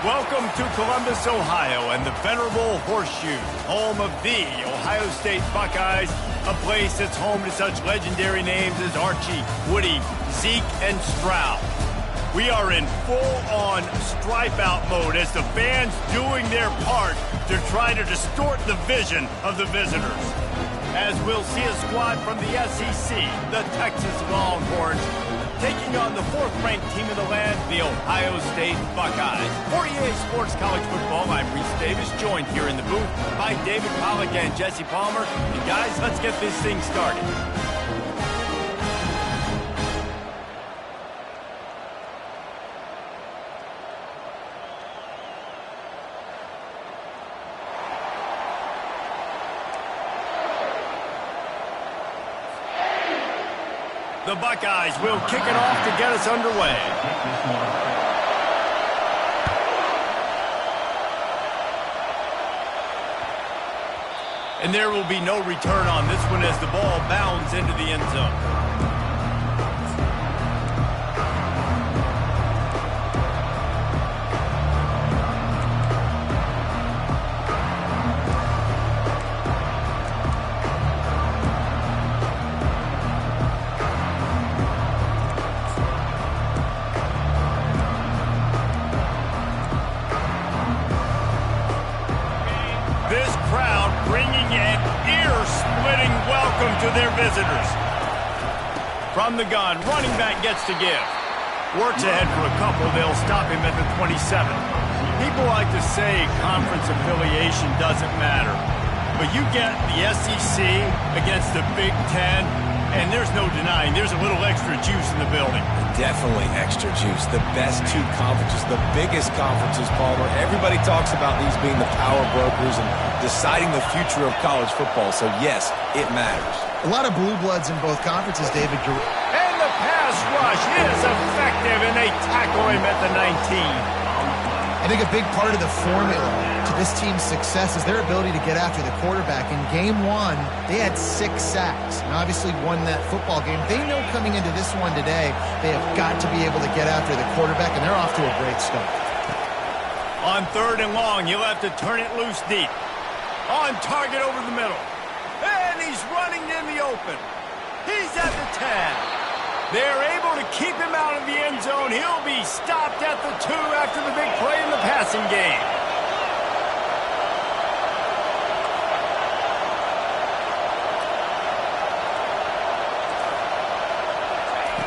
Welcome to Columbus, Ohio, and the venerable Horseshoe, home of the Ohio State Buckeyes, a place that's home to such legendary names as Archie, Woody, Zeke, and Stroud. We are in full-on stripe-out mode as the fans doing their part to try to distort the vision of the visitors. As we'll see a squad from the SEC, the Texas Longhorns, taking on the fourth-ranked team in the land, the Ohio State Buckeyes. For EA Sports College Football, I'm Reese Davis, joined here in the booth by David Pollack and Jesse Palmer. And guys, let's get this thing started. The Buckeyes will kick it off to get us underway. And there will be no return on this one as the ball bounds into the end zone. To their visitors. From the gun, running back gets to give. Works ahead for a couple. They'll stop him at the 27. People like to say conference affiliation doesn't matter. But you get the SEC against the Big Ten, and there's no denying there's a little extra juice in the building. Definitely extra juice. The best two conferences, the biggest conferences, Palmer. Everybody talks about these being the power brokers and deciding the future of college football. So, yes, it matters. A lot of blue bloods in both conferences, David. And the pass rush is effective, and they tackle him at the 19. I think a big part of the formula to this team's success is their ability to get after the quarterback. In game one, they had 6 sacks and obviously won that football game. They know coming into this one today, they have got to be able to get after the quarterback, and they're off to a great start. On 3rd and long, you'll have to turn it loose deep. On target over the middle. And he's running in the open. He's at the 10. They're able to keep him out of the end zone. He'll be stopped at the 2 after the big play in the passing game.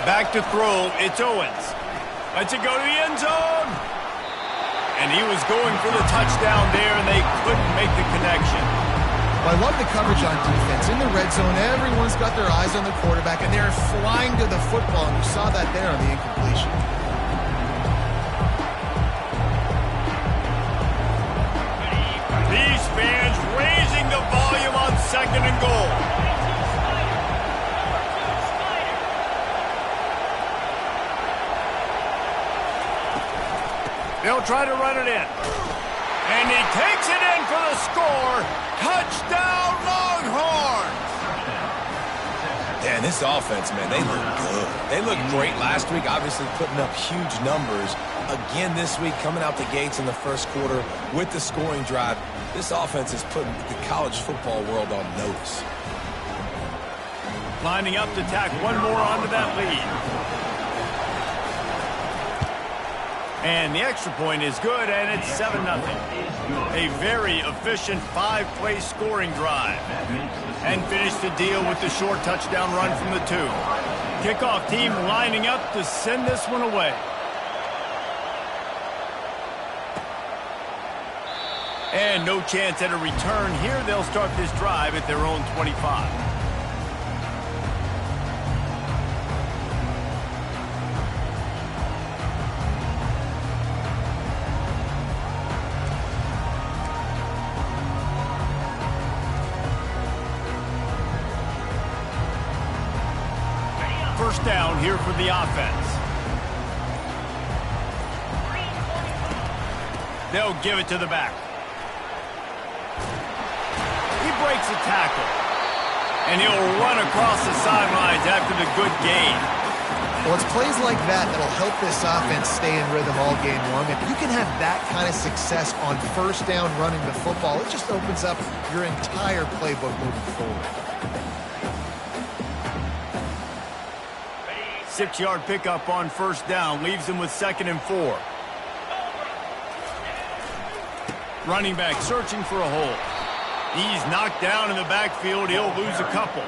Back to throw, it's Owens. Lets it go to the end zone. And he was going for the touchdown there, and they couldn't make the connection. Well, I love the coverage on defense. In the red zone, everyone's got their eyes on the quarterback, and they're flying to the football, and you saw that there on the incompletion. These fans raising the volume on 2nd and goal. They'll try to run it in. And he takes it in for the score. Touchdown, Longhorns! Yeah, this offense, man, they look good. They looked great last week, obviously putting up huge numbers. Again this week, coming out the gates in the first quarter with the scoring drive. This offense is putting the college football world on notice. Lining up to tack one more onto that lead. And the extra point is good, and it's 7-0. A very efficient 5-play scoring drive. And finish the deal with the short touchdown run from the 2. Kickoff team lining up to send this one away. And no chance at a return here. They'll start this drive at their own 25. First down here for the offense. They'll give it to the back. He breaks a tackle. And he'll run across the sidelines after the good gain. Well, it's plays like that that'll help this offense stay in rhythm all game long. If you can have that kind of success on first down running the football, it just opens up your entire playbook moving forward. 6-yard pickup on first down leaves him with 2nd and 4. Running back searching for a hole. He's knocked down in the backfield. He'll lose a couple.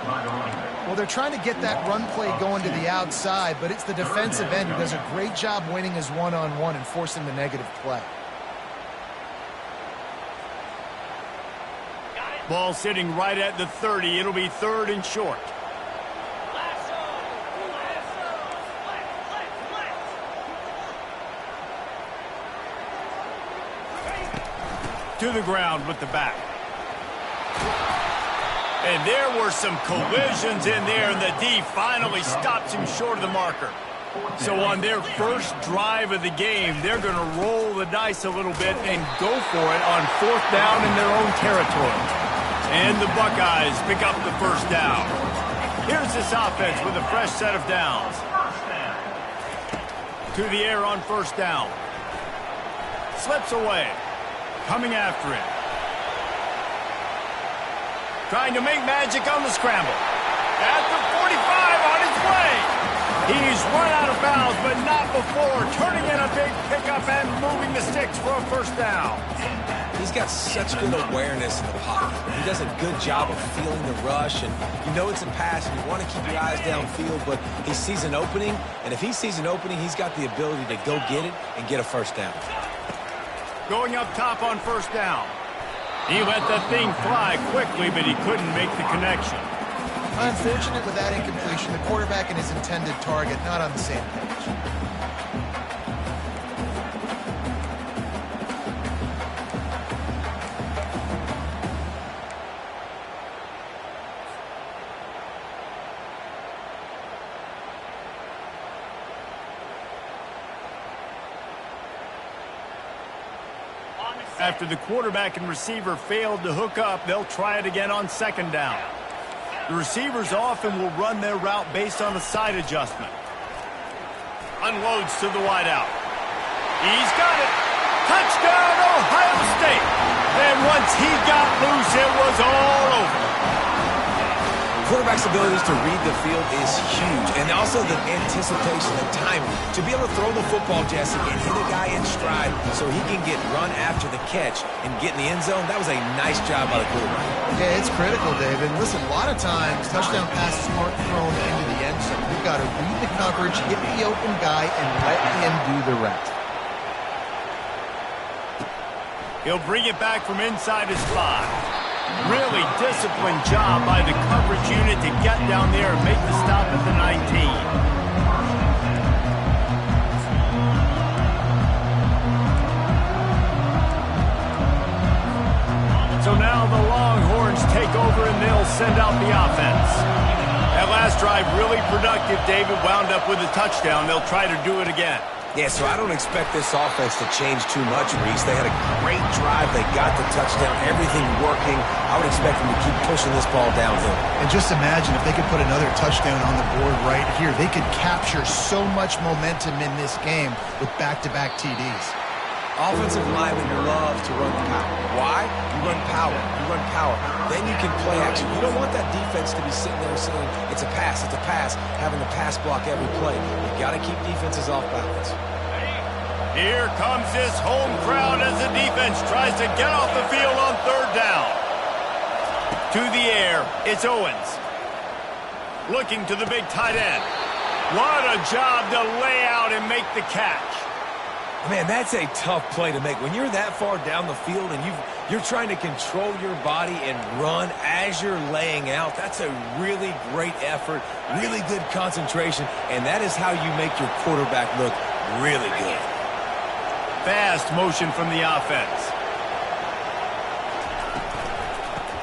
Well, they're trying to get that run play going to the outside, but it's the defensive end who does a great job winning his one-on-one and forcing the negative play. Ball sitting right at the 30. It'll be 3rd and short. To the ground with the back. And there were some collisions in there, and the D finally stops him short of the marker. So on their first drive of the game, they're going to roll the dice a little bit and go for it on 4th down in their own territory. And the Buckeyes pick up the first down. Here's this offense with a fresh set of downs. To the air on first down. Slips away. Coming after it. Trying to make magic on the scramble. At the 45 on his way. He's run out of bounds, but not before. Turning in a big pickup and moving the sticks for a first down. He's got such good awareness in the pocket. He does a good job of feeling the rush, and you know it's a pass, and you want to keep your eyes downfield, but he sees an opening, and if he sees an opening, he's got the ability to go get it and get a first down. Going up top on first down. He let that thing fly quickly, but he couldn't make the connection. Unfortunate with that incompletion. The quarterback and his intended target not on the same page. After the quarterback and receiver failed to hook up, they'll try it again on 2nd down. The receivers often will run their route based on a side adjustment. Unloads to the wideout. He's got it. Touchdown, Ohio State. And once he got loose, it was all over. Quarterback's abilities to read the field is huge, and also the anticipation and timing. To be able to throw the football, Jesse, and hit a guy in stride so he can get run after the catch and get in the end zone, that was a nice job by the quarterback. Yeah, it's critical, David. Listen, a lot of times, touchdown passes aren't thrown into the end zone. You've got to read the coverage, hit the open guy, and let him do the rest. He'll bring it back from inside his 5. Really disciplined job by the coverage unit to get down there and make the stop at the 19. So now the Longhorns take over and they'll send out the offense. That last drive really productive. David wound up with a touchdown. They'll try to do it again. Yeah, so I don't expect this offense to change too much, Reese. They had a great drive. They got the touchdown. Everything working. I would expect them to keep pushing this ball downhill. And just imagine if they could put another touchdown on the board right here. They could capture so much momentum in this game with back-to-back TDs. Offensive linemen love to run power. Why? You run power. You run power. Then you can play action. You don't want that defense to be sitting there saying, it's a pass, having to pass block every play. You got to keep defenses off balance. Here comes this home crowd as the defense tries to get off the field on 3rd down. To the air, it's Owens. Looking to the big tight end. What a job to lay out and make the catch. Man, that's a tough play to make. When you're that far down the field and you're trying to control your body and run as you're laying out, that's a really great effort, really good concentration, and that is how you make your quarterback look really good. Fast motion from the offense.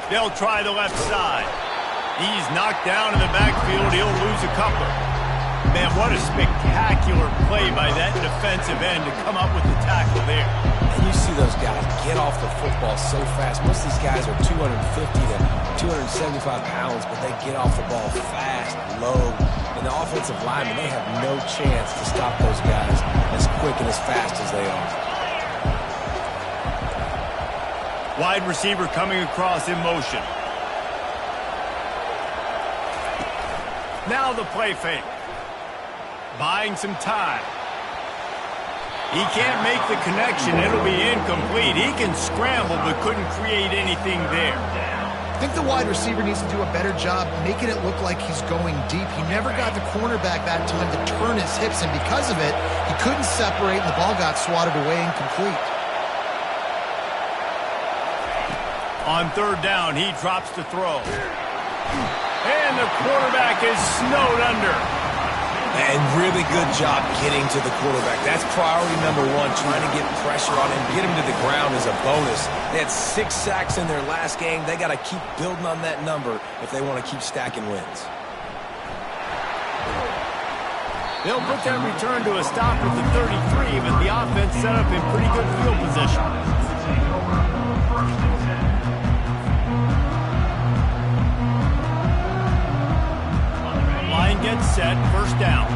They'll try the left side. He's knocked down in the backfield. He'll lose a couple. Man, what a spectacular play by that defensive end to come up with the tackle there. And you see those guys get off the football so fast. Most of these guys are 250 to 275 pounds, but they get off the ball fast, low, and and the offensive linemen, they have no chance to stop those guys as quick and as fast as they are. Wide receiver coming across in motion. Now the play fake. Buying some time. He can't make the connection. It'll be incomplete. He can scramble but couldn't create anything there. I think the wide receiver needs to do a better job making it look like he's going deep. He never got the cornerback that time to turn his hips, and because of it, he couldn't separate, and the ball got swatted away incomplete. On third down, he drops to throw. And the quarterback is snowed under. And really good job getting to the quarterback. That's priority number one, trying to get pressure on him, get him to the ground as a bonus. They had 6 sacks in their last game. They got to keep building on that number if they want to keep stacking wins. They'll put that return to a stop at the 33, but the offense set up in pretty good field position. Line gets set, first down.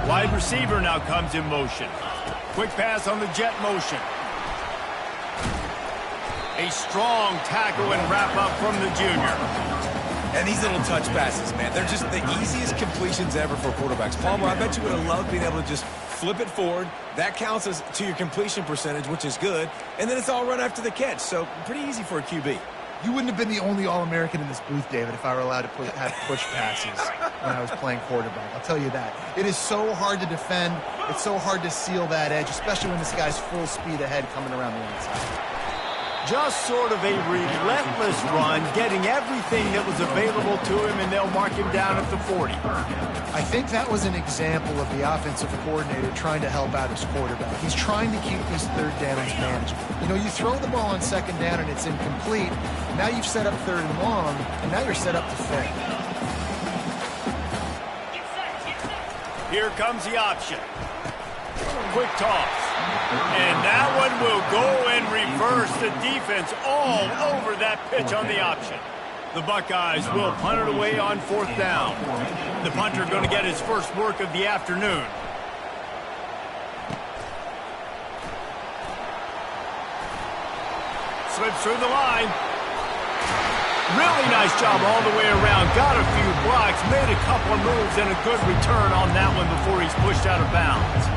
Wide receiver now comes in motion. Quick pass on the jet motion. A strong tackle and wrap up from the junior. And these little touch passes, man, they're just the easiest completions ever for quarterbacks. Palmer, I bet you would have loved being able to just flip it forward. That counts as to your completion percentage, which is good. And then it's all run after the catch, so pretty easy for a QB. You wouldn't have been the only All-American in this booth, David, if I were allowed to have push passes when I was playing quarterback. I'll tell you that. It is so hard to defend. It's so hard to seal that edge, especially when this guy's full speed ahead coming around the inside. Just sort of a relentless run, getting everything that was available to him, and they'll mark him down at the 40. I think that was an example of the offensive coordinator trying to help out his quarterback. He's trying to keep his third downs manageable. You know, you throw the ball on second down and it's incomplete. Now you've set up third and long, and now you're set up to fail. Here comes the option. Quick toss. And that one will go and reverse. The defense all over that pitch on the option. The Buckeyes will punt it away on fourth down. The punter going to get his first work of the afternoon. Slips through the line. Really nice job all the way around. Got a few blocks, made a couple of moves, and a good return on that one before he's pushed out of bounds.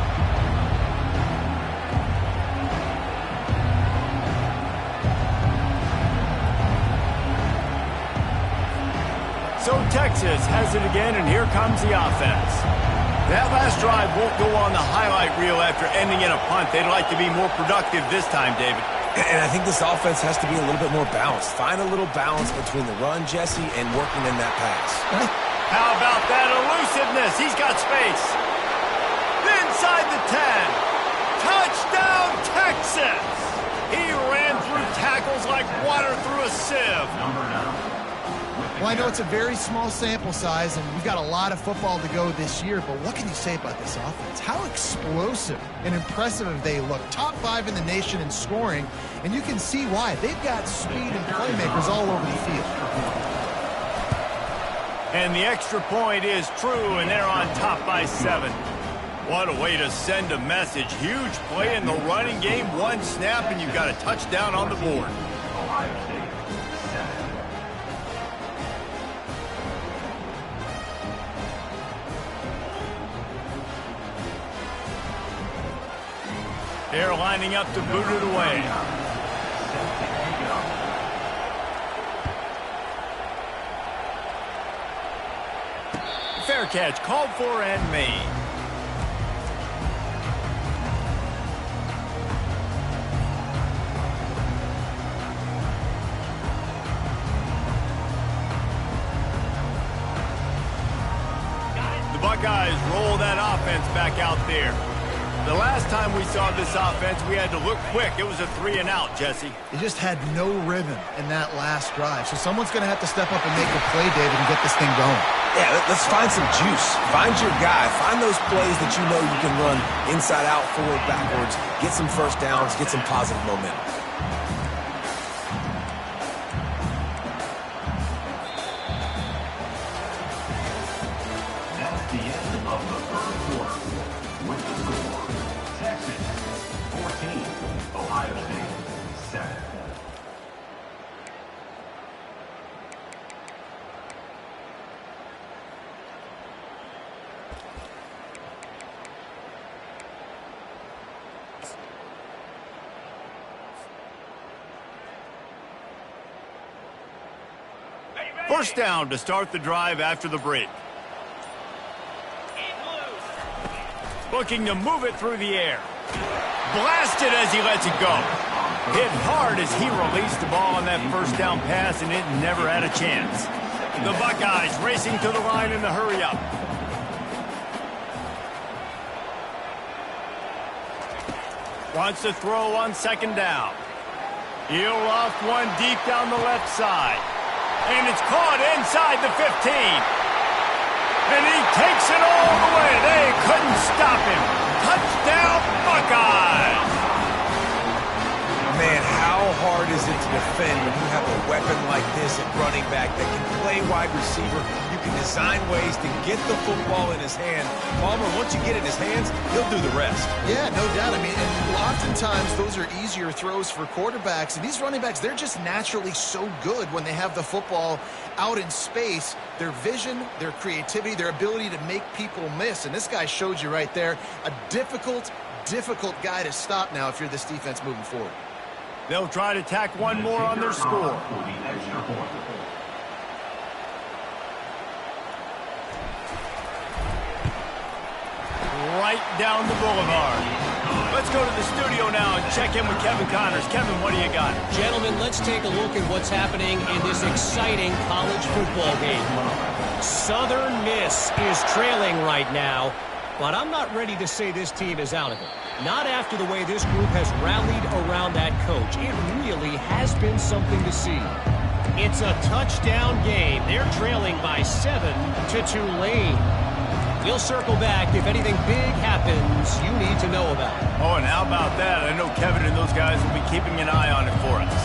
So Texas has it again, and here comes the offense. That last drive won't go on the highlight reel after ending in a punt. They'd like to be more productive this time, David. And I think this offense has to be a little bit more balanced. Find a little balance between the run, Jesse, and working in that pass. How about that elusiveness? He's got space. Inside the 10. Touchdown, Texas! He ran through tackles like water through a sieve. Well, I know it's a very small sample size, and we've got a lot of football to go this year, but what can you say about this offense? How explosive and impressive have they looked? Top 5 in the nation in scoring, and you can see why. They've got speed and playmakers all over the field. And the extra point is true, and they're on top by 7. What a way to send a message. Huge play in the running game. One snap, and you've got a touchdown on the board. They're lining up to boot it away. Fair catch, called for and made. The Buckeyes roll that offense back out there. The last time we saw this offense, we had to look quick. It was a 3-and-out, Jesse. They just had no rhythm in that last drive. So someone's going to have to step up and make a play, David, and get this thing going. Yeah, let's find some juice. Find your guy. Find those plays that you know you can run inside out, forward, backwards. Get some first downs. Get some positive momentum. the end of the third quarter. With the score, Texas 14, Ohio State 7. First down to start the drive after the break. Looking to move it through the air. Blasted as he lets it go. Hit hard as he released the ball on that first down pass, and it never had a chance. The Buckeyes racing to the line in the hurry-up. Wants to throw on second down. He'll loft one deep down the left side. And it's caught inside the 15. And he takes it all the way. They couldn't stop him. Touchdown, Buckeyes! Man, how hard is it to defend when you have a weapon like this at running back that can play wide receiver? You can design ways to get the football in his hand. Palmer, once you get it in his hands, he'll do the rest. Yeah, no doubt. I mean, and oftentimes those are easier throws for quarterbacks. And these running backs, they're just naturally so good when they have the football out in space. Their vision, their creativity, their ability to make people miss. And this guy showed you right there, a difficult guy to stop now if you're this defense moving forward. They'll try to tack one more on their score. Right down the boulevard. Let's go to the studio now and check in with Kevin Connors. Kevin, what do you got? Gentlemen, let's take a look at what's happening in this exciting college football game. Southern Miss is trailing right now, but I'm not ready to say this team is out of it. Not after the way this group has rallied around that coach. It really has been something to see. It's a touchdown game. They're trailing by 7 to Tulane. We'll circle back if anything big happens you need to know about. Oh, and how about that? I know Kevin and those guys will be keeping an eye on it for us.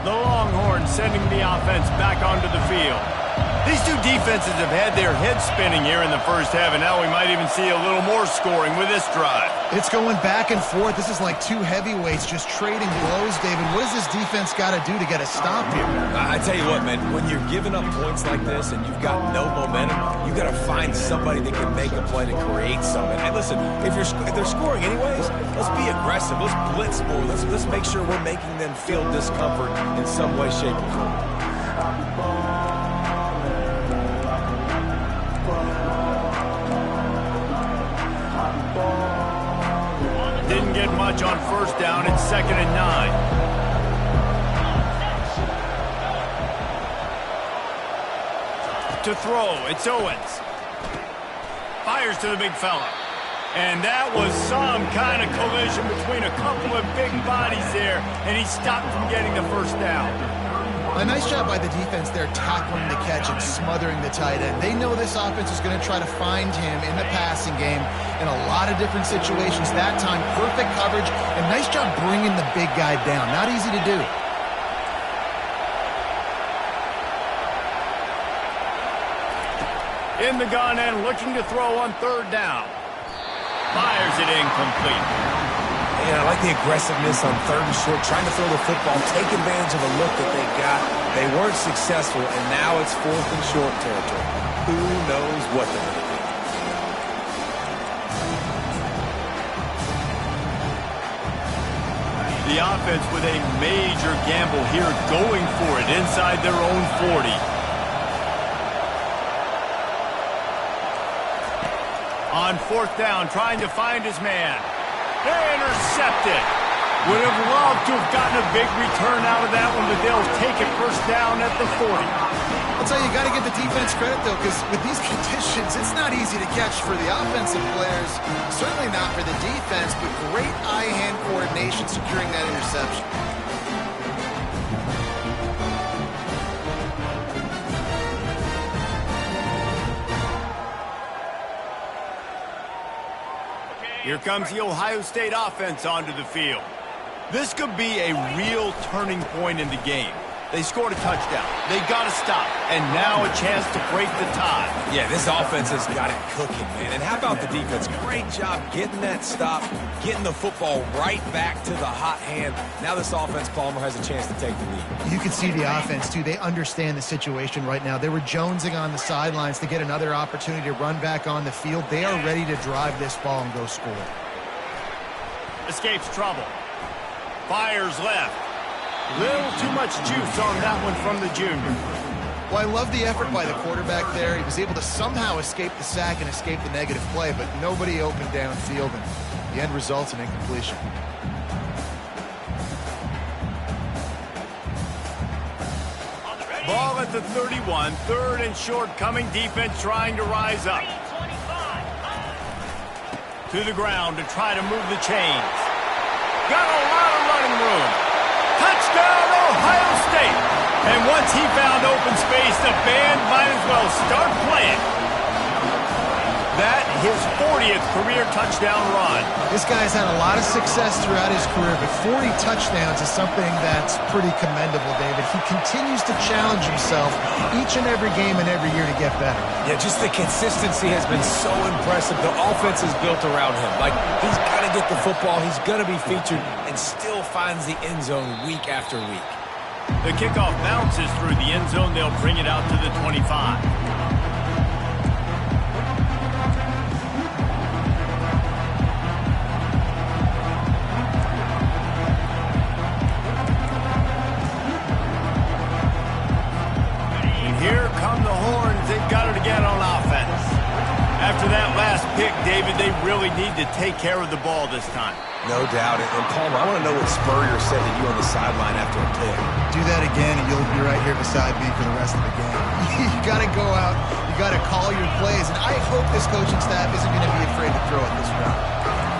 The Longhorns sending the offense back onto the field. These two defenses have had their heads spinning here in the first half, and now we might even see a little more scoring with this drive. It's going back and forth. This is like two heavyweights just trading blows, David. What does this defense got to do to get a stop here? I tell you what, man, when you're giving up points like this and you've got no momentum, you got to find somebody that can make a play to create something. And listen, if they're scoring anyways, let's be aggressive. Let's blitz more. Let's make sure we're making them feel discomfort in some way, shape, or form. Didn't get much on first down. It's 2nd and 9. To throw, it's Owens. Fires to the big fella. And that was some kind of collision between a couple of big bodies there, and he stopped from getting the first down. A nice job by the defense there, tackling the catch and smothering the tight end. They know this offense is going to try to find him in the passing game in a lot of different situations. That time, perfect coverage, and nice job bringing the big guy down. Not easy to do. In the gun and looking to throw on 3rd down. Fires it incomplete. Yeah, I like the aggressiveness on 3rd and short, trying to throw the football, take advantage of a look that they got. They weren't successful, and now it's 4th and short territory. Who knows what they're going to do? The offense with a major gamble here, going for it inside their own 40. On 4th down, trying to find his man. Intercepted. Would have loved to have gotten a big return out of that one, but they'll take it first down at the 40. I'll tell you, you got to give the defense credit, though, because with these conditions, it's not easy to catch for the offensive players. Certainly not for the defense, but great eye-hand coordination securing that interception. Here comes the Ohio State offense onto the field. This could be a real turning point in the game. They scored a touchdown. They got to stop. And now a chance to break the tie. Yeah, this offense has got it cooking, man. And how about the defense? Great job getting that stop, getting the football right back to the hot hand. Now this offense, Palmer, has a chance to take the lead. You can see the offense, too. They understand the situation right now. They were jonesing on the sidelines to get another opportunity to run back on the field. They are ready to drive this ball and go score. Escapes trouble. Fires left. Little too much juice on that one from the junior. Well, I love the effort by the quarterback there. He was able to somehow escape the sack and escape the negative play, but nobody opened downfield, and the end results in incompletion. Ball at the 31, third and short, coming defense trying to rise up. To the ground to try to move the chains. Got a lot of running room. Touchdown, Ohio State. And once he found open space, the band might as well start playing. That, his 40th career touchdown run. This guy's had a lot of success throughout his career, but 40 touchdowns is something that's pretty commendable, David. He continues to challenge himself each and every game and every year to get better. Yeah, just the consistency has been so impressive. The offense is built around him. Like, he's got to get the football. He's going to be featured and still finds the end zone week after week. The kickoff bounces through the end zone. They'll bring it out to the 25. Here come the horns. They've got it again on offense. After that last pick, David, they really need to take care of the ball this time. No doubt. And Palmer, I want to know what Spurrier said to you on the sideline after a pick. Do that again, and you'll be right here beside me for the rest of the game. You got to go out. You got to call your plays, and I hope this coaching staff isn't going to be afraid to throw it this route.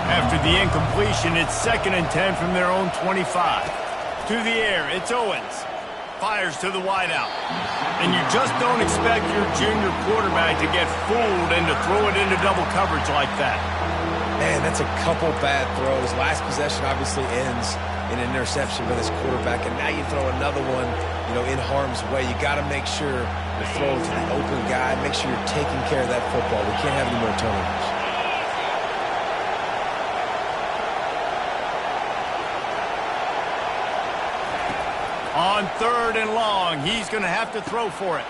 After the incompletion, it's 2nd and 10 from their own 25. To the air, it's Owens. Fires to the wideout. And you just don't expect your junior quarterback to get fooled and to throw it into double coverage like that. Man, that's a couple bad throws. Last possession obviously ends in an interception by this quarterback, and now you throw another one, in harm's way. You got to make sure you're throwing to the open guy. Make sure you're taking care of that football. We can't have any more turnovers. On 3rd and long, he's going to have to throw for it.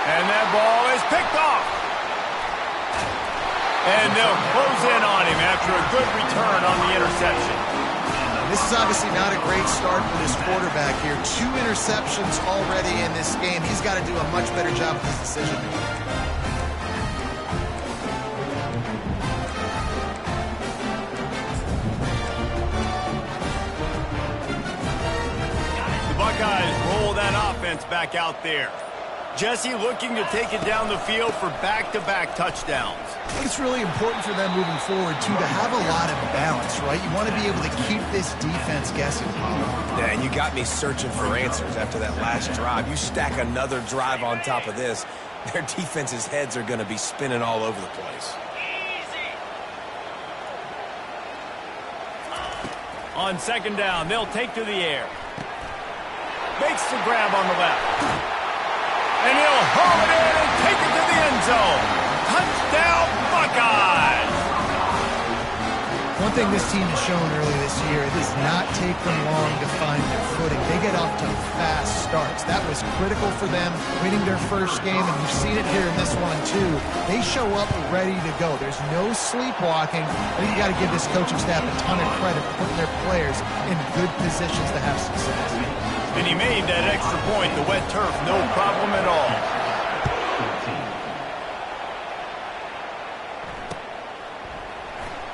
And that ball is picked off. And they'll close in on him after a good return on the interception. This is obviously not a great start for this quarterback here. 2 interceptions already in this game. He's got to do a much better job with his decision. Buckeyes roll that offense back out there. Jesse looking to take it down the field for back-to-back touchdowns. I think it's really important for them moving forward, too, to have a lot of balance, right? You want to be able to keep this defense guessing. Yeah, and you got me searching for answers after that last drive. You stack another drive on top of this, their defense's heads are going to be spinning all over the place. On 2nd down, they'll take to the air. Makes the grab on the left. And he'll haul it in and take it to the end zone. Touchdown, Buckeyes! One thing this team has shown early this year, it does not take them long to find their footing. They get off to fast starts. That was critical for them, winning their first game, and you've seen it here in this one, too. They show up ready to go. There's no sleepwalking. I think you got to give this coaching staff a ton of credit for putting their players in good positions to have success. And he made that extra point, the wet turf, no problem at all.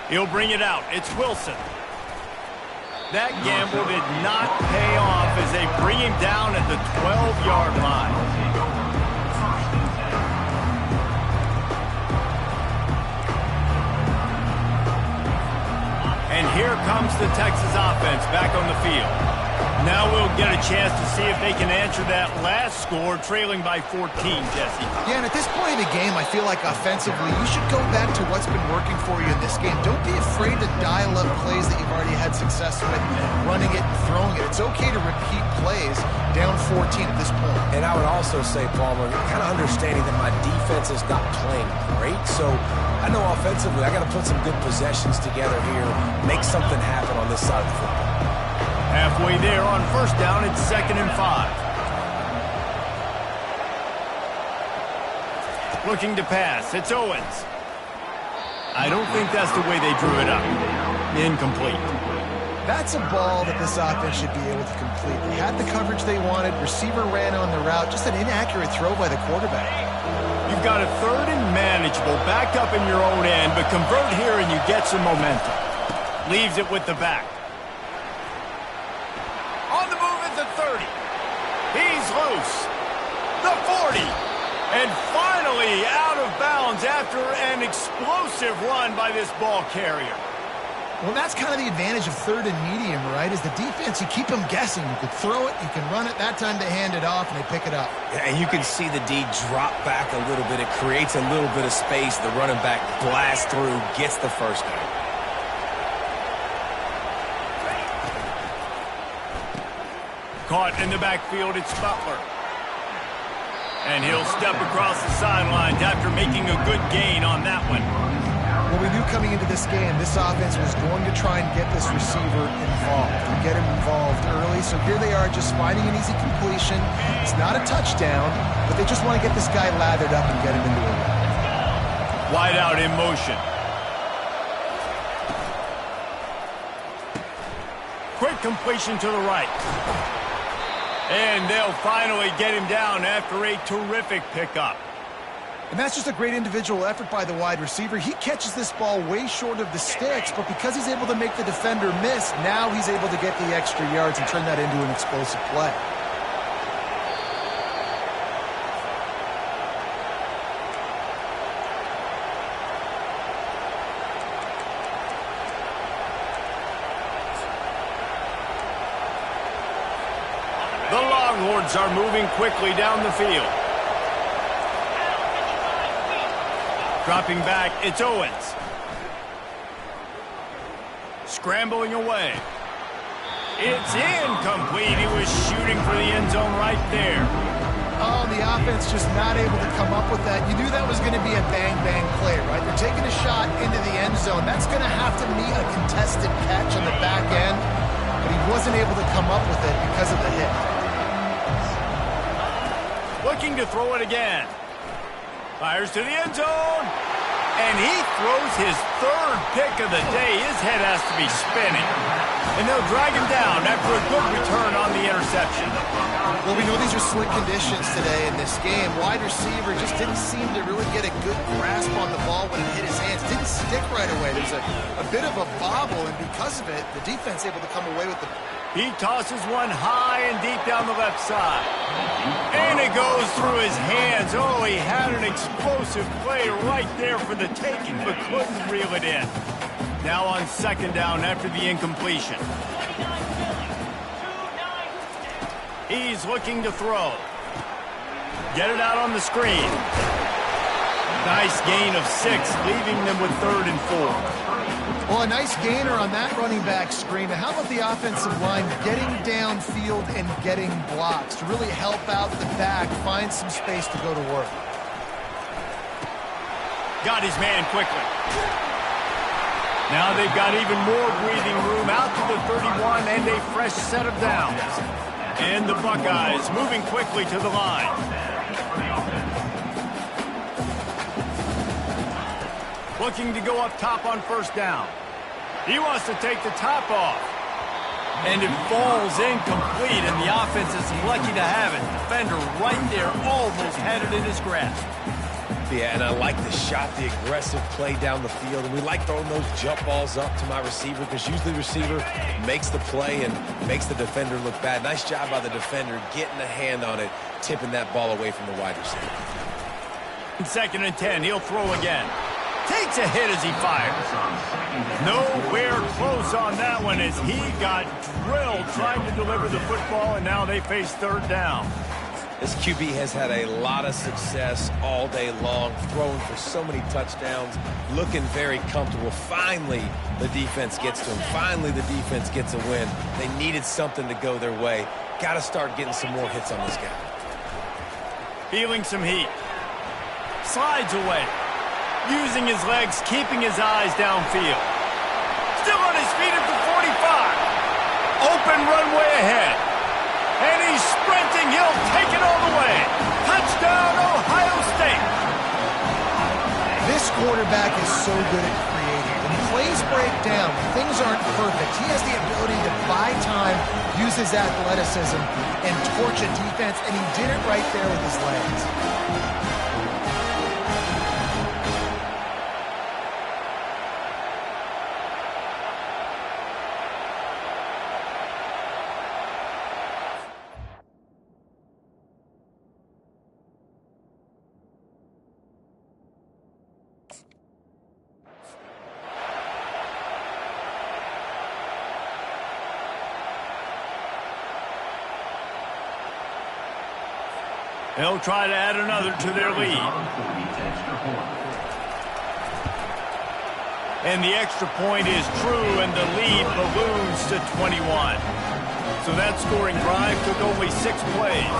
He'll bring it out. It's Wilson. That gamble did not pay off as they bring him down at the 12-yard line. And here comes the Texas offense back on the field. Now we'll get a chance to see if they can answer that last score, trailing by 14, Jesse. Yeah, and at this point in the game, I feel like offensively, you should go back to what's been working for you in this game. Don't be afraid to dial up plays that you've already had success with, running it and throwing it. It's okay to repeat plays. down 14 at this point. And I would also say, Palmer, kind of understanding that my defense is not playing great. So I know offensively I got to put some good possessions together here, make something happen on this side of the football. Halfway there on first down, it's 2nd and 5. Looking to pass, it's Owens. I don't think that's the way they drew it up. Incomplete. That's a ball that this offense should be able to complete. They had the coverage they wanted. Receiver ran on the route. Just an inaccurate throw by the quarterback. You've got a 3rd and manageable, backed up in your own end, but convert here and you get some momentum. Leaves it with the back. On the move at the 30. He's loose. The 40. And finally out of bounds after an explosive run by this ball carrier. Well, that's kind of the advantage of 3rd and medium, right? Is the defense, you keep them guessing. You could throw it, you can run it. That time they hand it off and they pick it up. And you can see the D drop back a little bit. It creates a little bit of space. The running back blasts through, gets the first down. Caught in the backfield, it's Butler. And he'll step across the sidelines after making a good gain on that one. Well, we knew coming into this game, this offense was going to try and get this receiver involved and get him involved early. So here they are just finding an easy completion. It's not a touchdown, but they just want to get this guy lathered up and get him into a run. Wide out in motion. Quick completion to the right. And they'll finally get him down after a terrific pickup. And that's just a great individual effort by the wide receiver. He catches this ball way short of the sticks, but because he's able to make the defender miss, now he's able to get the extra yards and turn that into an explosive play. The Longhorns are moving quickly down the field. Dropping back, it's Owens. Scrambling away. It's incomplete. He was shooting for the end zone right there. Oh, the offense just not able to come up with that. You knew that was going to be a bang-bang play, right? They're taking a shot into the end zone. That's going to have to meet a contested catch on the back end, but he wasn't able to come up with it because of the hit. Looking to throw it again. Fires to the end zone. And he throws his 3rd pick of the day. His head has to be spinning. And they'll drag him down after a good return on the interception. Well, we know these are slick conditions today in this game. Wide receiver just didn't seem to really get a good grasp on the ball when it hit his hands. Didn't stick right away. There's a bit of a bobble, and because of it, the defense able to come away with the... He tosses one high and deep down the left side. And it goes through his hands. Oh, he had an explosive play right there for the taking, but couldn't reel it in. Now on 2nd down after the incompletion. He's looking to throw. Get it out on the screen. Nice gain of 6, leaving them with 3rd and 4. Well, a nice gainer on that running back screen. How about the offensive line getting downfield and getting blocks to really help out the back, find some space to go to work? Got his man quickly. Now they've got even more breathing room out to the 31 and a fresh set of downs. And the Buckeyes moving quickly to the line. Looking to go up top on 1st down. He wants to take the top off. And it falls incomplete, and the offense is lucky to have it. Defender right there almost had it in his grasp. Yeah, and I like the shot, the aggressive play down the field. And we like throwing those jump balls up to my receiver because usually the receiver makes the play and makes the defender look bad. Nice job by the defender getting a hand on it, tipping that ball away from the wide receiver. 2nd and 10, he'll throw again. Takes a hit as he fires. Nowhere close on that one as he got drilled trying to deliver the football, and now they face 3rd down. This QB has had a lot of success all day long, throwing for so many touchdowns, looking very comfortable. Finally, the defense gets to him. Finally, the defense gets a win. They needed something to go their way. got to start getting some more hits on this guy. Feeling some heat. Slides away. Using his legs, keeping his eyes downfield. Still on his feet at the 45. Open runway ahead. And he's sprinting. He'll take it all the way. Touchdown, Ohio State. This quarterback is so good at creating. When plays break down, things aren't perfect. He has the ability to buy time, use his athleticism, and torch a defense, and he did it right there with his legs. They'll try to add another to their lead. And the extra point is true, and the lead balloons to 21. So that scoring drive took only 6 plays.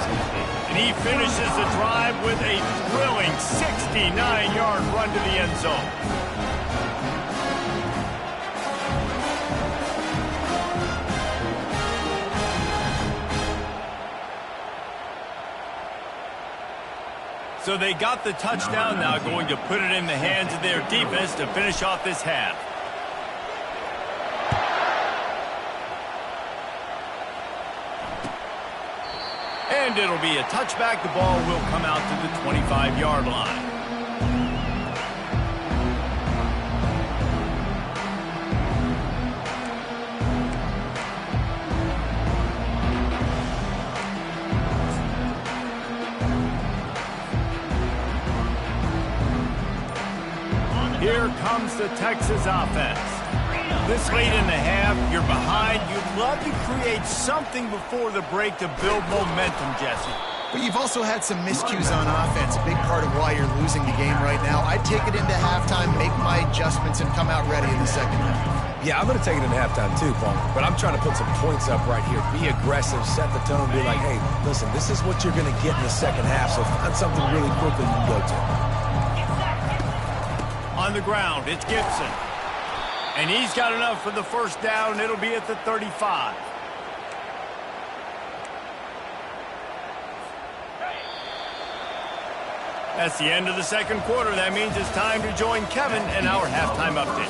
And he finishes the drive with a thrilling 69-yard run to the end zone. So they got the touchdown, now going to put it in the hands of their defense to finish off this half. And it'll be a touchback. The ball will come out to the 25-yard line. Here comes the Texas offense. This late in the half, you're behind. You'd love to create something before the break to build momentum, Jesse. But you've also had some miscues on offense, a big part of why you're losing the game right now. I'd take it into halftime, make my adjustments, and come out ready in the second half. Yeah, I'm going to take it into halftime too, Paul. But I'm trying to put some points up right here. Be aggressive, set the tone, be like, hey, listen, this is what you're going to get in the second half, so find something really quickly you can go to. On the ground, it's Gibson. And he's got enough for the first down. It'll be at the 35. That's the end of the second quarter. That means it's time to join Kevin in our halftime update.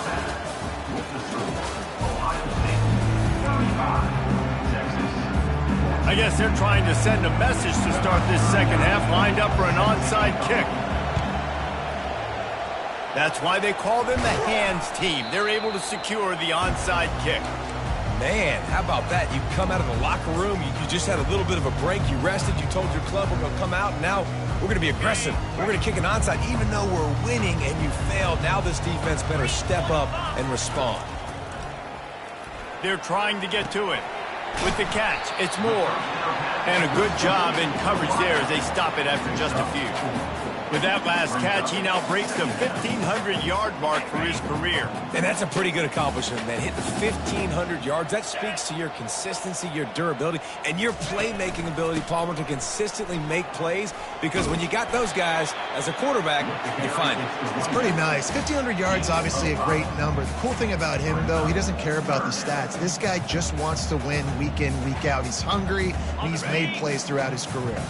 I guess they're trying to send a message to start this second half, lined up for an onside kick. That's why they call them the hands team. They're able to secure the onside kick. Man, how about that? You come out of the locker room, you just had a little bit of a break, you rested, you told your club we're going to come out, and now we're going to be aggressive. We're going to kick an onside, even though we're winning and you failed. Now this defense better step up and respond. They're trying to get to it. With the catch, it's Moore. And a good job in coverage there as they stop it after just a few. With that last catch, he now breaks the 1,500-yard mark for his career. And that's a pretty good accomplishment, man. Hitting 1,500 yards, that speaks to your consistency, your durability, and your playmaking ability, Palmer, to consistently make plays. Because when you got those guys as a quarterback, you find it. It's pretty nice. 1,500 yards, obviously a great number. The cool thing about him, though, he doesn't care about the stats. This guy just wants to win week in, week out. He's hungry, and he's made plays throughout his career.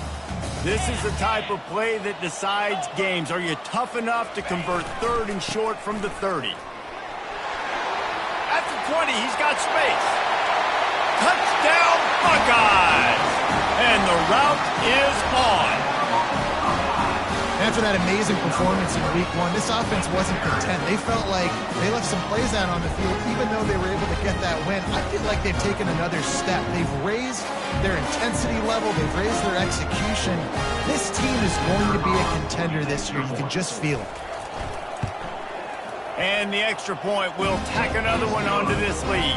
This is the type of play that decides games. Are you tough enough to convert third and short from the 30? At the 20, he's got space. Touchdown, Buckeyes! And the route is on. After that amazing performance in week one, this offense wasn't content. They felt like they left some plays out on the field, even though they were able to get that win. I feel like they've taken another step. They've raised their intensity level. They've raised their execution. This team is going to be a contender this year. You can just feel it. And the extra point will tack another one onto this lead.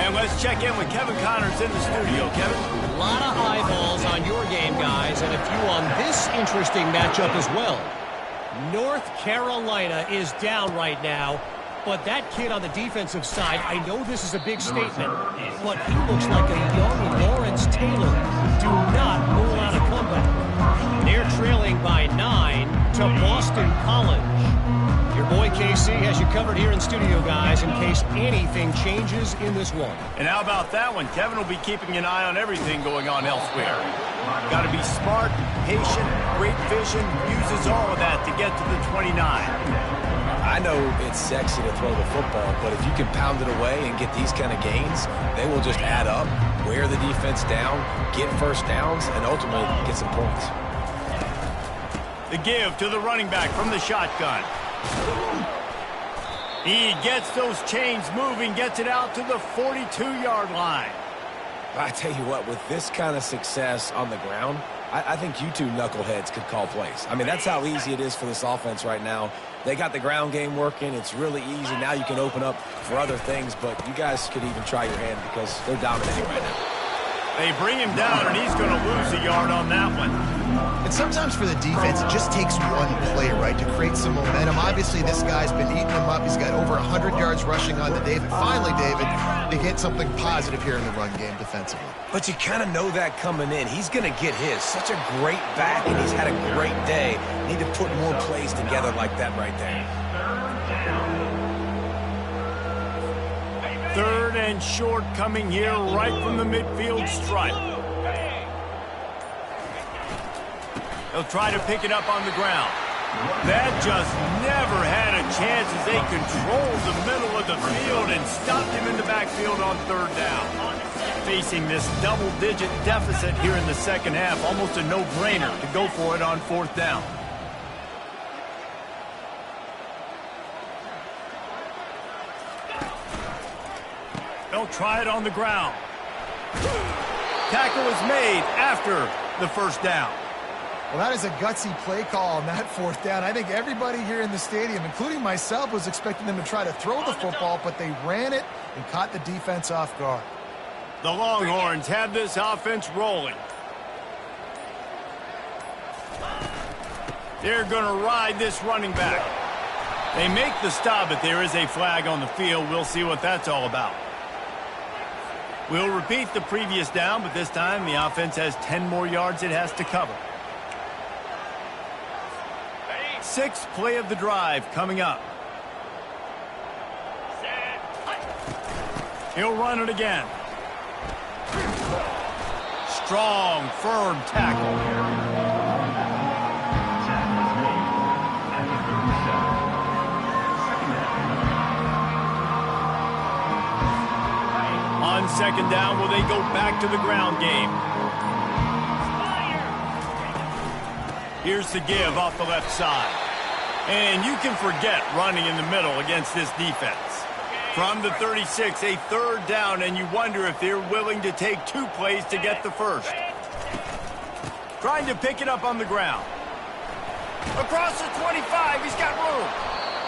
And let's check in with Kevin Connors in the studio. Kevin? A lot of eyeballs on your game, guys, and a few on this interesting matchup as well. North Carolina is down right now, but that kid on the defensive side, I know this is a big statement, but he looks like a young Lawrence Lawrence Taylor do not rule out a comeback. They're trailing by 9 to Boston College. Your boy KC has you covered here in studio, guys, in case anything changes in this one. And how about that one? Kevin will be keeping an eye on everything going on elsewhere. Got to be smart, patient, great vision, uses all of that to get to the 29. I know it's sexy to throw the football, but if you can pound it away and get these kind of gains, they will just add up, wear the defense down, get first downs, and ultimately get some points. The give to the running back from the shotgun. He gets those chains moving, gets it out to the 42-yard line. I tell you what, with this kind of success on the ground, I think you two knuckleheads could call plays. I mean, that's how easy it is for this offense right now. They got the ground game working. It's really easy. Now you can open up for other things, but you guys could even try your hand because they're dominating right now. They bring him down, and he's going to lose a yard on that one. And sometimes for the defense, it just takes one play, right, to create some momentum. Obviously, this guy's been eating them up. He's got over 100 yards rushing on to David. Finally, David, they get something positive here in the run game defensively. But you kind of know that coming in. He's going to get his. Such a great back, and he's had a great day. Need to put more plays together like that right there. Third and short coming here right from the midfield stripe. He'll try to pick it up on the ground. That just never had a chance as they controlled the middle of the field and stopped him in the backfield on third down. Facing this double-digit deficit here in the second half, almost a no-brainer to go for it on fourth down. They'll try it on the ground. Tackle is made after the first down. Well, that is a gutsy play call on that fourth down. I think everybody here in the stadium, including myself, was expecting them to try to throw the football, but they ran it and caught the defense off guard. The Longhorns have this offense rolling. They're going to ride this running back. They make the stop, but there is a flag on the field. We'll see what that's all about. We'll repeat the previous down, but this time the offense has 10 more yards it has to cover. Sixth play of the drive coming up. He'll run it again. Strong, firm tackle. On second down, will they go back to the ground game? Here's the give off the left side. And you can forget running in the middle against this defense. From the 36, a third down, and you wonder if they're willing to take 2 plays to get the first. Trying to pick it up on the ground. Across the 25, he's got room.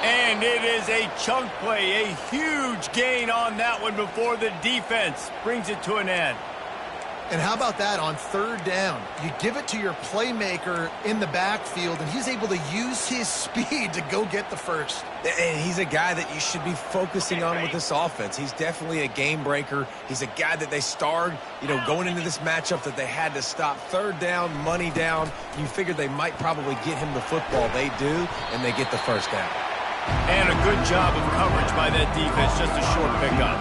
And it is a chunk play, a huge gain on that one before the defense brings it to an end. And how about that on third down? You give it to your playmaker in the backfield, and he's able to use his speed to go get the first. And he's a guy that you should be focusing on with this offense. He's definitely a game breaker. He's a guy that they starred, going into this matchup that they had to stop. Third down, money down. You figured they might probably get him the football. They do, and they get the first down. And a good job of coverage by that defense, just a short pickup.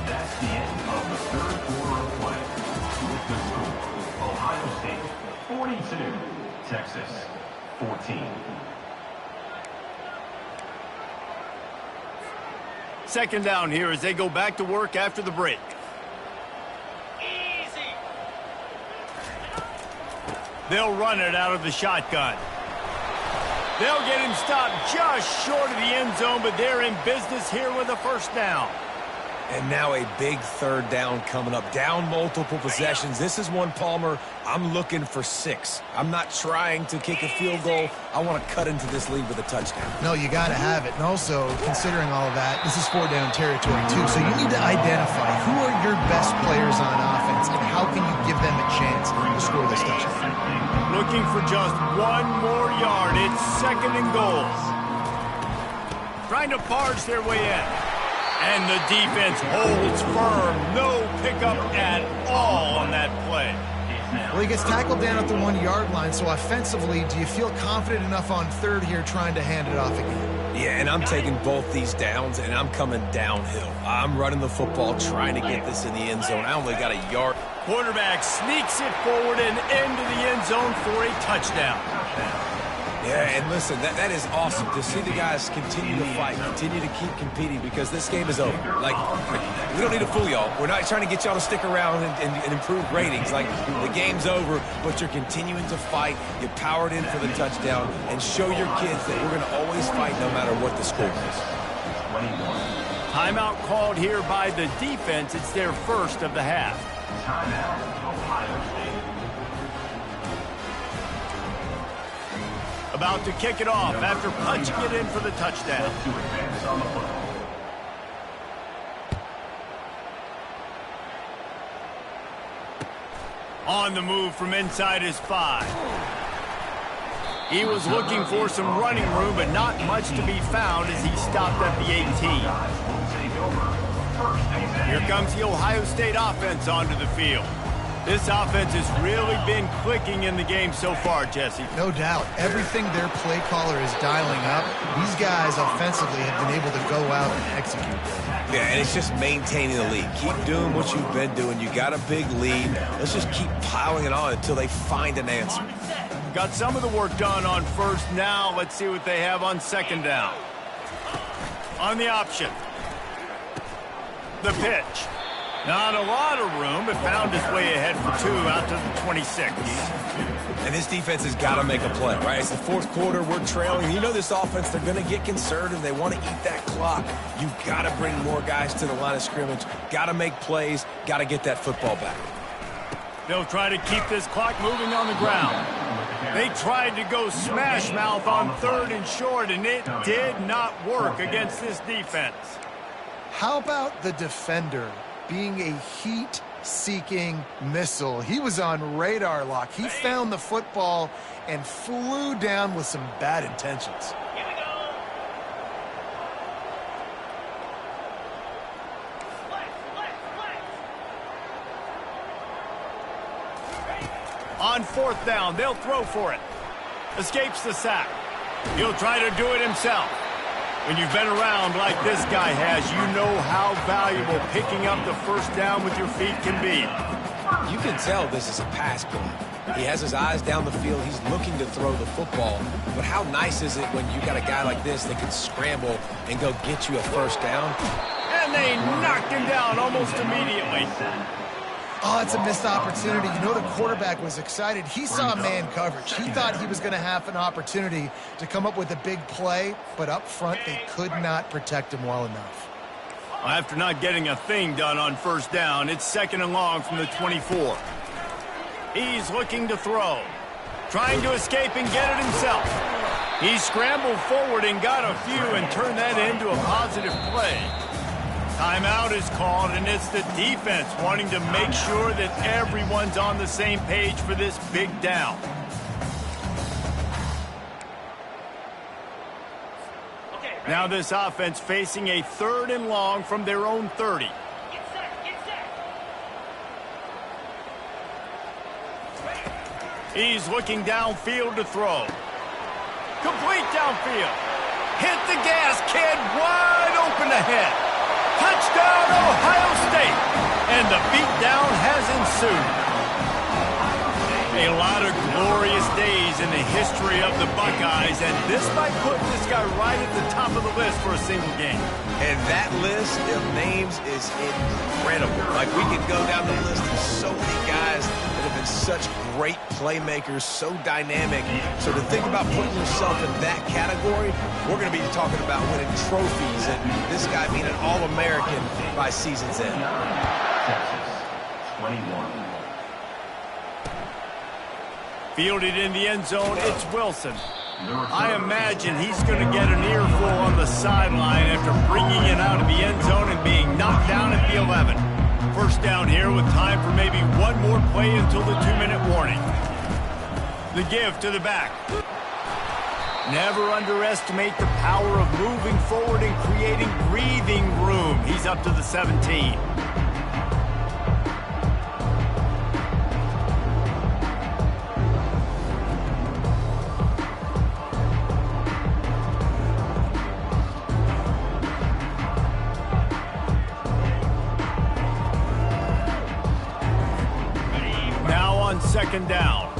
That's the end of the third quarter of play. With the score, Ohio State 42, Texas 14. Second down here as they go back to work after the break. They'll run it out of the shotgun. They'll get him stopped just short of the end zone, but they're in business here with a first down. And now a big third down coming up. Down multiple possessions. This is one, Palmer, I'm looking for 6. I'm not trying to kick a field goal. I want to cut into this lead with a touchdown. No, you got to have it. And also, considering all of that, this is 4-down territory, too. So you need to identify who are your best players on offense and how can you give them a chance to score this touchdown. Looking for just 1 more yard. It's second and goal. trying to barge their way in. And the defense holds firm. No pickup at all on that play. Well, he gets tackled down at the 1-yard line, so offensively, do you feel confident enough on third here trying to hand it off again? Yeah, and I'm taking both these downs, and I'm coming downhill. I'm running the football, trying to get this in the end zone. I only got a yard. Quarterback sneaks it forward and into the end zone for a touchdown. Yeah, and listen, that is awesome to see the guys continue to fight, continue to keep competing, because this game is over. Like, we don't need to fool y'all. We're not trying to get y'all to stick around and improve ratings. Like, the game's over, but you're continuing to fight. You powered in for the touchdown, and show your kids that we're going to always fight no matter what the score is. Timeout called here by the defense. It's their first of the half. Timeout, Ohio State. About to kick it off after punching it in for the touchdown. To advance on the football. On the move from inside his 5. He was looking for some running room, but not much to be found as he stopped at the 18. Here comes the Ohio State offense onto the field. This offense has really been clicking in the game so far, Jesse. No doubt. Everything their play caller is dialing up, these guys offensively have been able to go out and execute. Yeah, and it's just maintaining the lead. Keep doing what you've been doing. You got a big lead. Let's just keep piling it on until they find an answer. Got some of the work done on first. Now let's see what they have on second down. On the option. The pitch. Not a lot of room, but found his way ahead for 2 out to the 26. And this defense has got to make a play, right? It's the fourth quarter. We're trailing. You know this offense, they're going to get conservative. They want to eat that clock. You got to bring more guys to the line of scrimmage. Got to make plays. Got to get that football back. They'll try to keep this clock moving on the ground. They tried to go smash mouth on 3rd and short, and it did not work against this defense. How about the defender being a heat-seeking missile? He was on radar lock. He found the football and flew down with some bad intentions. Here we go. On 4th down, they'll throw for it. Escapes the sack. He'll try to do it himself. When you've been around like this guy has, you know how valuable picking up the first down with your feet can be. You can tell this is a pass play. He has his eyes down the field. He's looking to throw the football. But how nice is it when you got a guy like this that can scramble and go get you a first down? And they knocked him down almost immediately. Oh, it's a missed opportunity. You know the quarterback was excited. He saw man coverage. He thought he was going to have an opportunity to come up with a big play, but up front they could not protect him well enough. After not getting a thing done on first down, it's 2nd and long from the 24. He's looking to throw. Trying to escape and get it himself. He scrambled forward and got a few and turned that into a positive play. Timeout is called, and it's the defense wanting to make sure that everyone's on the same page for this big down. Now this offense facing a 3rd and long from their own 30. He's looking downfield to throw. Complete downfield. Hit the gas, kid. Wide open ahead. Touchdown, Ohio State. And the beatdown has ensued. A lot of glorious days in the history of the Buckeyes, and this might put this guy right at the top of the list for a single game. And that list of names is incredible. Like, we could go down the list of so many guys that have been such great playmakers, so dynamic. So to think about putting yourself in that category, we're going to be talking about winning trophies and this guy being an All-American by season's end. Texas, 21. Fielded in the end zone, it's Wilson. I imagine he's going to get an earful on the sideline after bringing it out of the end zone and being knocked down at the 11. First down here with time for maybe one more play until the 2-minute warning. The give to the back. Never underestimate the power of moving forward and creating breathing room. He's up to the 17. Now on second down.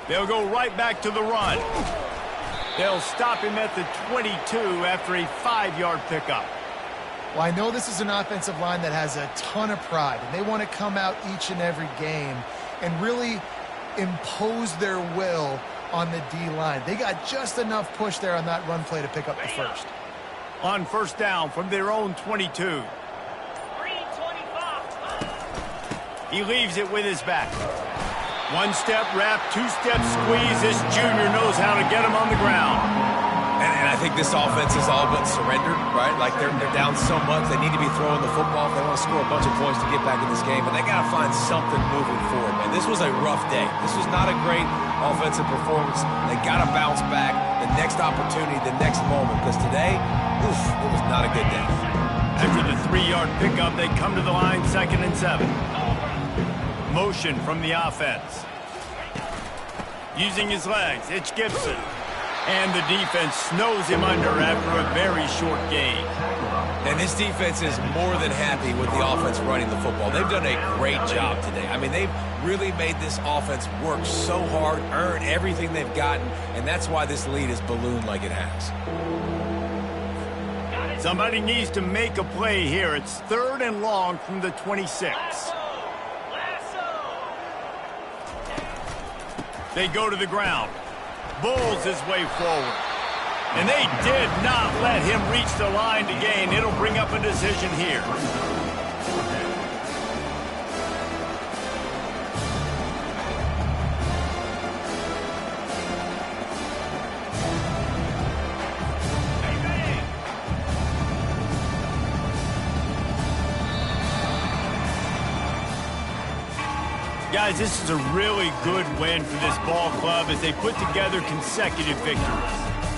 They'll go right back to the run. They'll stop him at the 22 after a 5-yard pickup. Well, I know this is an offensive line that has a ton of pride, and they want to come out each and every game and really impose their will on the D-line. They got just enough push there on that run play to pick up the first. On first down from their own 22. He leaves it with his back. One-step wrap, two-step squeeze. This junior knows how to get him on the ground. And I think this offense is all but surrendered, right? Like they're down so much, they need to be throwing the football if they want to score a bunch of points to get back in this game. But they got to find something moving forward, man. This was a rough day. This was not a great offensive performance. They got to bounce back the next opportunity, the next moment. Because today, oof, it was not a good day. After the 3-yard pickup, they come to the line, 2nd and 7. Motion from the offense. Using his legs, it's Gibson. And the defense snows him under after a very short gain. And this defense is more than happy with the offense running the football. They've done a great job today. I mean, they've really made this offense work so hard, earn everything they've gotten, and that's why this lead is ballooned like it has. Somebody needs to make a play here. It's 3rd and long from the 26. They go to the ground. Bulls his way forward. And they did not let him reach the line to gain. It'll bring up a decision here. Guys, this is a really good win for this ball club as they put together consecutive victories.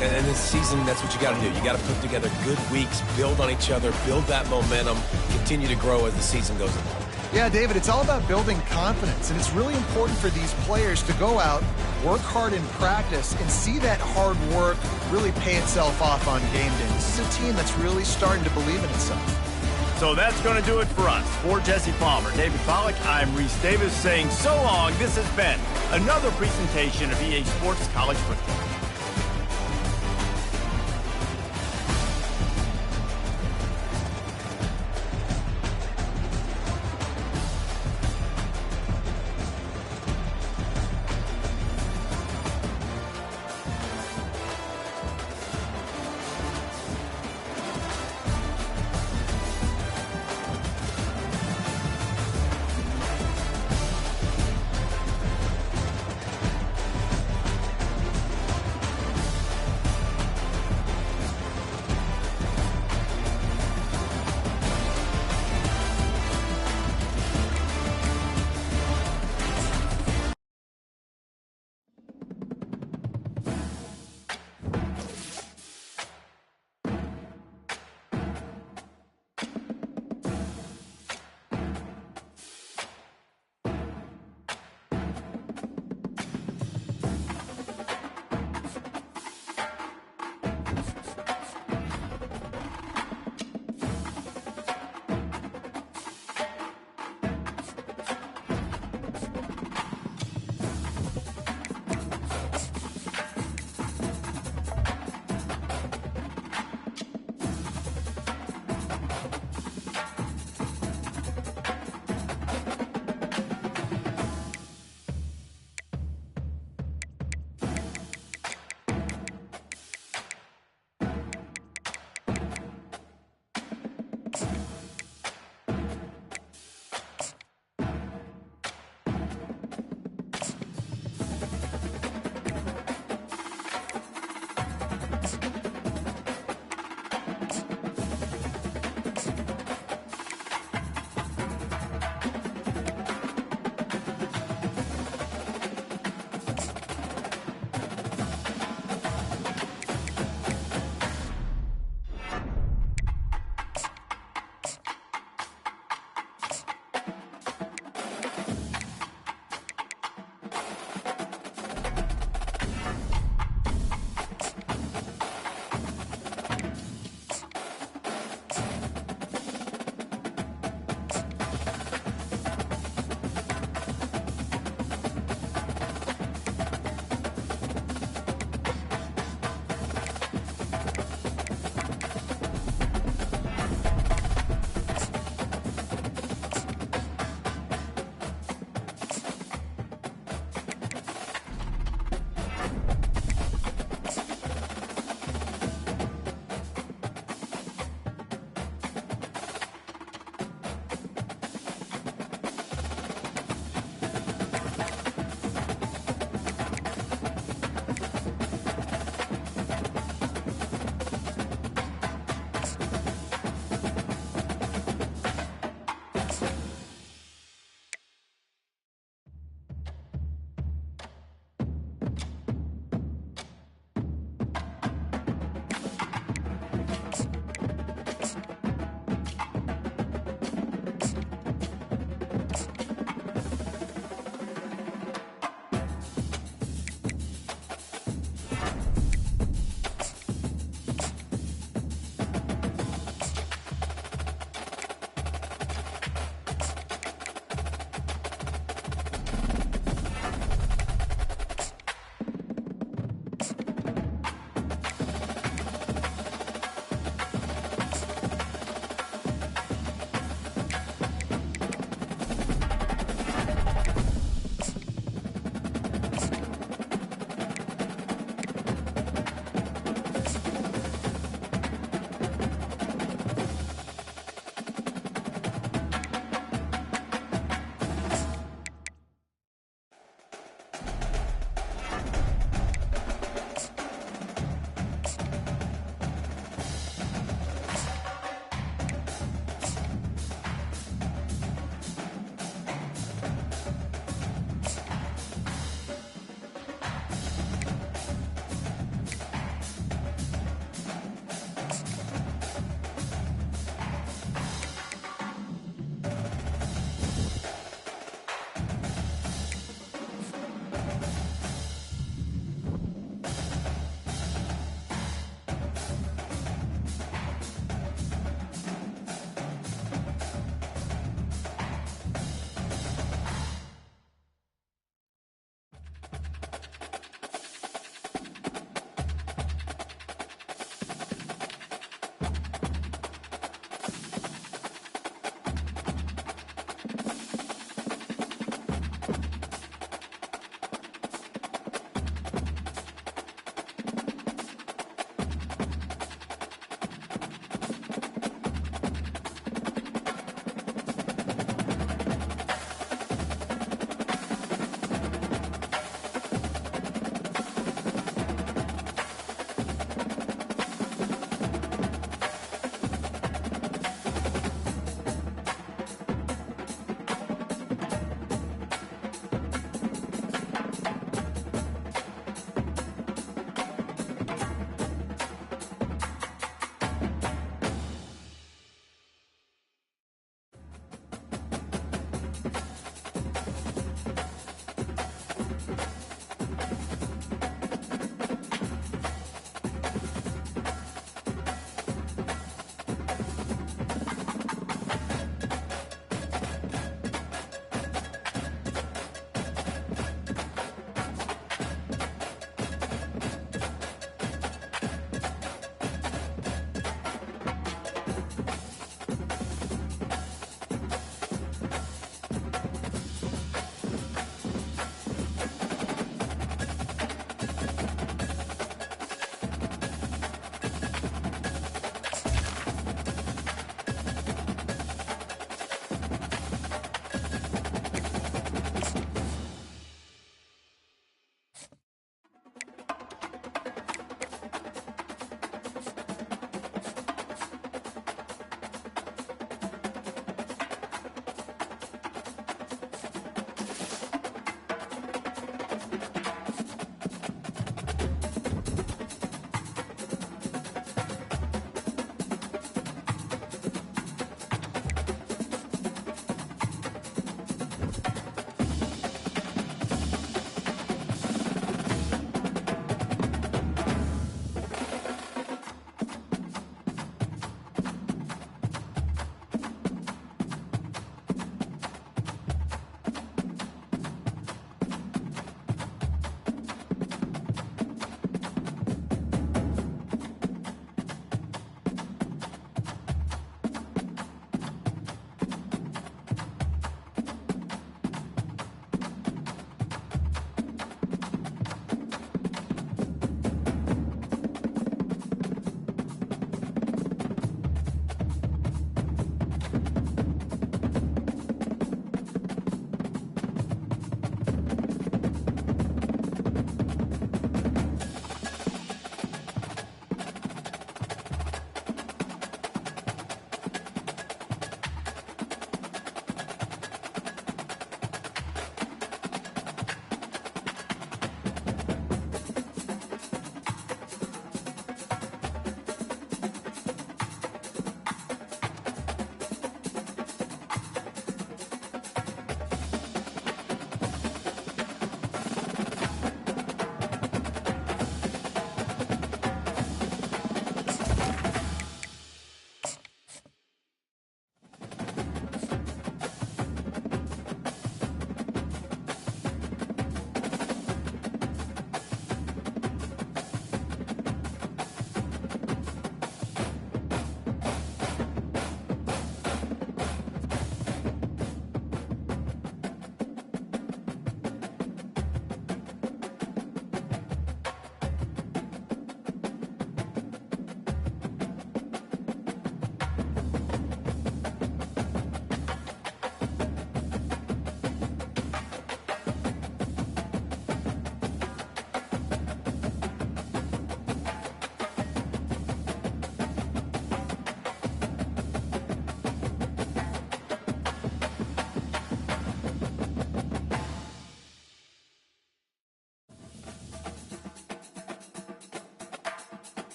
And this season, that's what you got to do. You got to put together good weeks, build on each other, build that momentum, continue to grow as the season goes along. Yeah, David, it's all about building confidence, and it's really important for these players to go out, work hard in practice, and see that hard work really pay itself off on game day. This is a team that's really starting to believe in itself. So that's going to do it for us. For Jesse Palmer, David Pollack, I'm Reese Davis saying so long. This has been another presentation of EA Sports College Football.